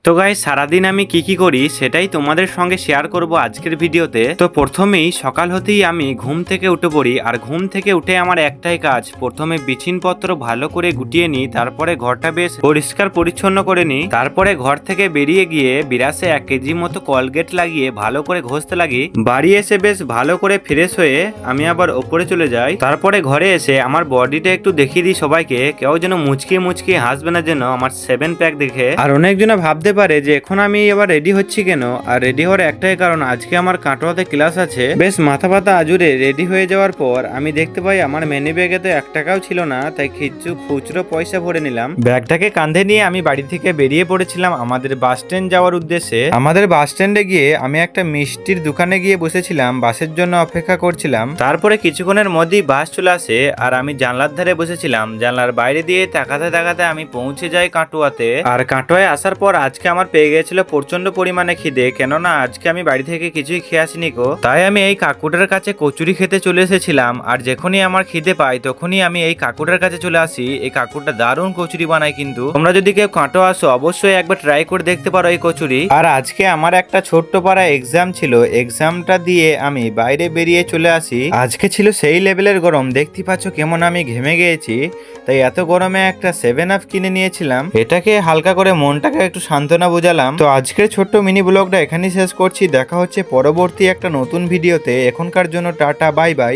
তো গাইস, সারাদিন আমি কি করি সেটাই তোমাদের সঙ্গে শেয়ার করব আজকের ভিডিওতে। তো প্রথমেই সকাল হতেই আমি ঘুম থেকে উঠে পড়ি, আর ঘুম থেকে উঠে আমার একটাই কাজ, প্রথমে বিছানাপত্র ভালো করে গুটিয়ে নিই, তারপরে ঘরটা বেশ পরিষ্কার পরিচ্ছন্ন করে নিই, তারপরে ঘর থেকে বেরিয়ে গিয়ে বিরাসে 1 কেজি মতো কলগেট লাগিয়ে ভালো করে ঘষতে লাগি। বাড়ি এসে বেশ ভালো করে ফ্রেশ হয়ে আমি আবার ওপরে চলে যাই। তারপরে ঘরে এসে আমার বডিটা একটু দেখিয়ে দিই সবাইকে, কেউ যেন মুচকি মুচকি হাসবে না যেন আমার 7 প্যাক দেখে। আর অনেকজনে ভাবতে পারে যে এখন আমি এবার রেডি হচ্ছি কেন। আর রেডি হওয়ার একটাই কারণ, আজকে আমার কাটোয়াতে ক্লাস আছে। বেশ মাথা পাতা আজুরে রেডি হয়ে যাওয়ার পর আমি দেখতে পাই আমার মানি ব্যাগে তো 1 টাকাও ছিল না, তাই কিছু খুচরো পয়সা ভরে নিলাম। ব্যাগটাকে কাঁধে নিয়ে আমি বাড়ি থেকে বেরিয়ে পড়েছিলাম আমাদের বাস স্ট্যান্ড যাওয়ার উদ্দেশ্যে। আমাদের বাস স্ট্যান্ডে গিয়ে আমি একটা মিষ্টির দোকানে গিয়ে বসেছিলাম, বাসের জন্য অপেক্ষা করছিলাম। তারপরে কিছুক্ষণের মধ্যেই বাস চলে আসে, আর আমি জানলার ধারে বসেছিলাম। জানলার বাইরে দিয়ে তাকাতে তাকাতে আমি পৌঁছে যাই কাটোয়াতে। আর কাটোয়ায় আসার পর আজকে আমার পেয়ে গেছিল প্রচন্ড পরিমাণে খিদে, কেননা আজকে আমি বাড়ি থেকে কিছুই খেয়ে আসিনি গো। তাই আমি এই কাকুটার কাছে কচুরি খেতে চলে এসেছিলাম। আর যখনই আমার খিদে পাই তখনই আমি এই কাকুটার কাছে চলে আসি। এই কাকুটা দারুণ কচুরি বানায়, কিন্তু তোমরা যদি কেউ কাটোয়া আসো অবশ্যই একবার ট্রাই করে দেখতে পারো এই কচুরি। আর আজকে আমার একটা ছোট্ট পাড়া এক্সাম ছিল, এক্সামটা দিয়ে আমি বাইরে বেরিয়ে চলে আসি। আজকে ছিল সেই লেভেলের গরম, দেখতে পাচ্ছ কেমন আমি ঘেমে গিয়েছি। তাই এত গরমে একটা 7 আপ কিনে নিয়েছিলাম, এটাকে হালকা করে মনটাকে একটু সান্ত্বনা বোঝালাম। তো আজকের ছোট্ট মিনি ব্লগটা এখানেই শেষ করছি, দেখা হচ্ছে পরবর্তী একটা নতুন ভিডিওতে। এখনকার জন্য টাটা, বাই বাই।